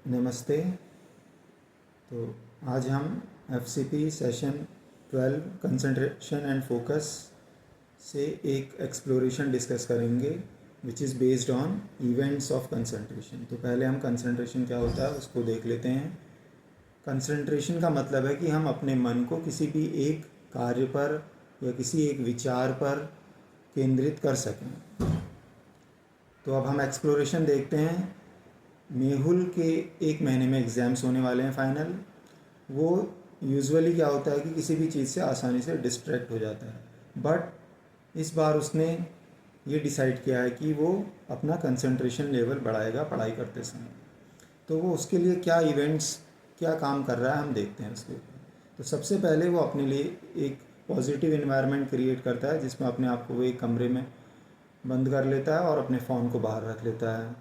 नमस्ते। तो आज हम FCP session 12 concentration and focus से एक एक्सप्लोरेशन डिस्कस करेंगे which is based on events of concentration. तो पहले हम कंसंट्रेशन क्या होता है उसको देख लेते हैं। कंसंट्रेशन का मतलब है कि हम अपने मन को किसी भी एक कार्य पर या किसी एक विचार पर केंद्रित कर सकें। तो अब हम एक्सप्लोरेशन देखते हैं। मेहुल के एक महीने में एग्ज़ाम्स होने वाले हैं फाइनल। वो यूजुअली क्या होता है कि किसी भी चीज़ से आसानी से डिस्ट्रैक्ट हो जाता है, बट इस बार उसने ये डिसाइड किया है कि वो अपना कंसंट्रेशन लेवल बढ़ाएगा पढ़ाई करते समय। तो वो उसके लिए क्या इवेंट्स क्या काम कर रहा है हम देखते हैं उसके ऊपर। तो सबसे पहले वो अपने लिए एक पॉजिटिव इन्वायरमेंट क्रिएट करता है जिसमें अपने आप को वो एक कमरे में बंद कर लेता है और अपने फ़ोन को बाहर रख लेता है,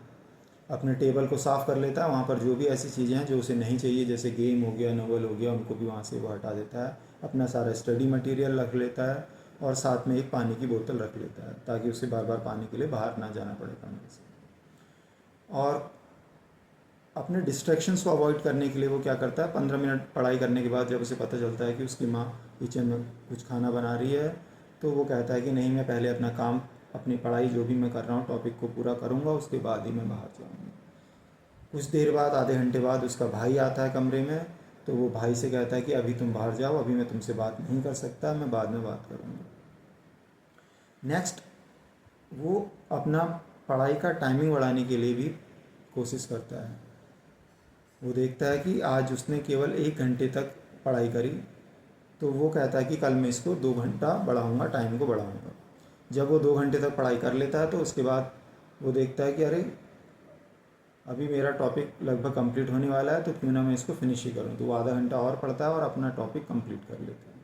अपने टेबल को साफ़ कर लेता है। वहाँ पर जो भी ऐसी चीज़ें हैं जो उसे नहीं चाहिए, जैसे गेम हो गया, नोवेल हो गया, उनको भी वहाँ से वो हटा देता है। अपना सारा स्टडी मटेरियल रख लेता है और साथ में एक पानी की बोतल रख लेता है ताकि उसे बार बार पानी के लिए बाहर ना जाना पड़े कमरे से। और अपने डिस्ट्रैक्शंस को अवॉइड करने के लिए वो क्या करता है, 15 मिनट पढ़ाई करने के बाद जब उसे पता चलता है कि उसकी माँ किचन में कुछ खाना बना रही है, तो वो कहता है कि नहीं, मैं पहले अपना काम, अपनी पढ़ाई जो भी मैं कर रहा हूँ टॉपिक को पूरा करूँगा, उसके बाद ही मैं बाहर जाऊँगा। कुछ देर बाद, आधे घंटे बाद उसका भाई आता है कमरे में। तो वो भाई से कहता है कि अभी तुम बाहर जाओ, अभी मैं तुमसे बात नहीं कर सकता, मैं बाद में बात करूँगा। नेक्स्ट, वो अपना पढ़ाई का टाइमिंग बढ़ाने के लिए भी कोशिश करता है। वो देखता है कि आज उसने केवल 1 घंटे तक पढ़ाई करी, तो वो कहता है कि कल मैं इसको 2 घंटा बढ़ाऊँगा, टाइम को बढ़ाऊँगा। जब वो 2 घंटे तक पढ़ाई कर लेता है तो उसके बाद वो देखता है कि अरे अभी मेरा टॉपिक लगभग कंप्लीट होने वाला है, तो क्यों ना मैं इसको फिनिश ही करूँ। तो वो आधा घंटा और पढ़ता है और अपना टॉपिक कंप्लीट कर लेता है।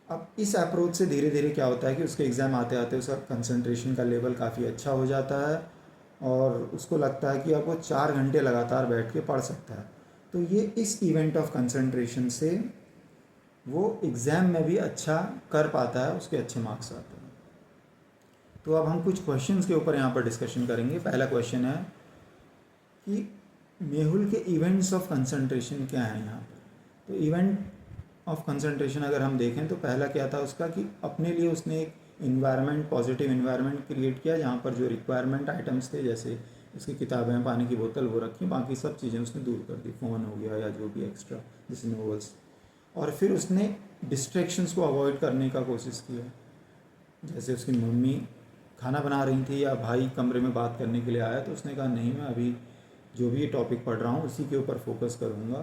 अब इस अप्रोच से धीरे धीरे क्या होता है कि उसके एग्ज़ाम आते आते उसका कंसंट्रेशन का लेवल काफ़ी अच्छा हो जाता है और उसको लगता है कि अब वो 4 घंटे लगातार बैठ के पढ़ सकता है। तो ये इस इवेंट ऑफ कंसंट्रेशन से वो एग्ज़ाम में भी अच्छा कर पाता है, उसके अच्छे मार्क्स आते हैं। तो अब हम कुछ क्वेश्चंस के ऊपर यहाँ पर डिस्कशन करेंगे। पहला क्वेश्चन है कि मेहुल के इवेंट्स ऑफ कंसंट्रेशन क्या हैं यहाँ पर। तो इवेंट ऑफ कंसंट्रेशन अगर हम देखें तो पहला क्या था उसका कि अपने लिए उसने एक इन्वायरमेंट, पॉजिटिव इन्वायरमेंट क्रिएट किया जहाँ पर जो रिक्वायरमेंट आइटम्स थे, जैसे उसकी किताबें, पानी की बोतल, वो रखी, बाकी सब चीज़ें उसने दूर कर दी, फ़ोन हो गया या जो भी एक्स्ट्रा जैसे नोवेल्स। और फिर उसने डिस्ट्रैक्शंस को अवॉइड करने का कोशिश किया, जैसे उसकी मम्मी खाना बना रही थी या भाई कमरे में बात करने के लिए आया, तो उसने कहा नहीं, मैं अभी जो भी ये टॉपिक पढ़ रहा हूँ उसी के ऊपर फोकस करूँगा,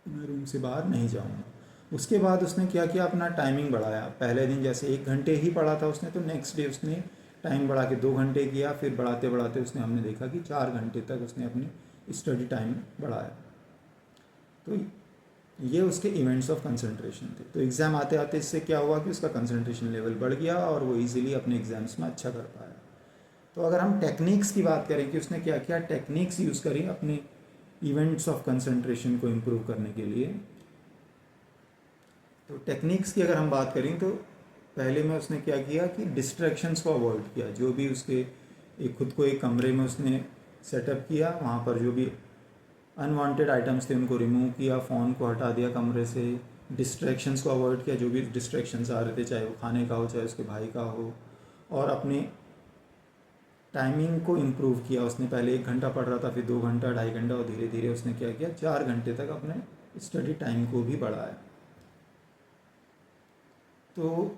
मैं रूम से बाहर नहीं जाऊँगा। उसके बाद उसने क्या किया, अपना टाइमिंग बढ़ाया। पहले दिन जैसे 1 घंटे ही पढ़ा था उसने, तो नेक्स्ट डे उसने टाइम बढ़ा के 2 घंटे किया। फिर बढ़ाते बढ़ाते उसने, हमने देखा कि 4 घंटे तक उसने अपनी स्टडी टाइम बढ़ाया। तो ये उसके इवेंट्स ऑफ कंसंट्रेशन थे। तो एग्ज़ाम आते आते इससे क्या हुआ कि उसका कंसंट्रेशन लेवल बढ़ गया और वो इजीली अपने एग्ज़ाम्स में अच्छा कर पाया। तो अगर हम टेक्निक्स की बात करें कि उसने क्या क्या टेक्निक्स यूज़ करी अपने इवेंट्स ऑफ कंसंट्रेशन को इम्प्रूव करने के लिए, तो टेक्निक्स की अगर हम बात करें तो पहले में उसने क्या किया कि डिस्ट्रैक्शंस को अवॉइड किया। जो भी उसके खुद को एक कमरे में उसने सेटअप किया, वहाँ पर जो भी अनवांटेड आइटम्स थे उनको रिमूव किया, फ़ोन को हटा दिया कमरे से, डिस्ट्रैक्शंस को अवॉइड किया, जो भी डिस्ट्रैक्शंस आ रहे थे, चाहे वो खाने का हो, चाहे उसके भाई का हो। और अपने टाइमिंग को इम्प्रूव किया। उसने पहले 1 घंटा पढ़ रहा था, फिर 2 घंटा, 2.5 घंटा, और धीरे धीरे उसने क्या किया, 4 घंटे तक अपने स्टडी टाइम को भी बढ़ाया। तो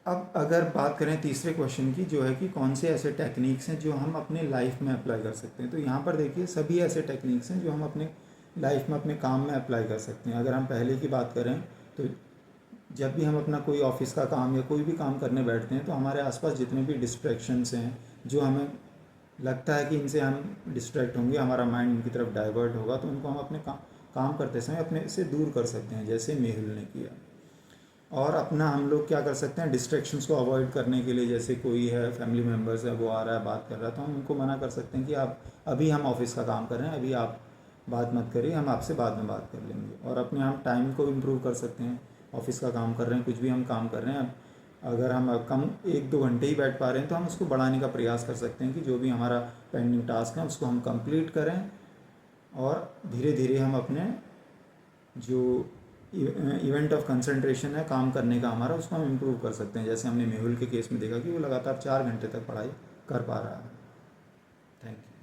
अब अगर बात करें तीसरे क्वेश्चन की, जो है कि कौन से ऐसे टेक्निक्स हैं जो हम अपने लाइफ में अप्लाई कर सकते हैं। तो यहाँ पर देखिए, सभी ऐसे टेक्निक्स हैं जो हम अपने लाइफ में, अपने काम में अप्लाई कर सकते हैं। अगर हम पहले की बात करें तो जब भी हम अपना कोई ऑफिस का काम या कोई भी काम करने बैठते हैं, तो हमारे आसपास जितने भी डिस्ट्रैक्शंस हैं, जो हमें लगता है कि इनसे हम डिस्ट्रैक्ट होंगे, हमारा माइंड इनकी तरफ डाइवर्ट होगा, तो उनको हम अपने काम करते समय अपने से दूर कर सकते हैं, जैसे मेहुल ने किया। और अपना हम लोग क्या कर सकते हैं, डिस्ट्रैक्शंस को अवॉइड करने के लिए, जैसे कोई है, फैमिली मेम्बर्स है, वो आ रहा है, बात कर रहा है, तो हम उनको मना कर सकते हैं कि आप अभी, हम ऑफिस का काम कर रहे हैं, अभी आप बात मत करिए, हम आपसे बाद में बात कर लेंगे। और अपने हम टाइम को इम्प्रूव कर सकते हैं। ऑफिस का काम कर रहे हैं, कुछ भी हम काम कर रहे हैं, अगर हम कम 1-2 घंटे ही बैठ पा रहे हैं, तो हम उसको बढ़ाने का प्रयास कर सकते हैं कि जो भी हमारा पेंडिंग टास्क है उसको हम कंप्लीट करें और धीरे धीरे हम अपने जो इवेंट ऑफ कंसंट्रेशन है काम करने का हमारा, उसको हम इम्प्रूव कर सकते हैं। जैसे हमने मेहुल के केस में देखा कि वो लगातार 4 घंटे तक पढ़ाई कर पा रहा है। Thank you.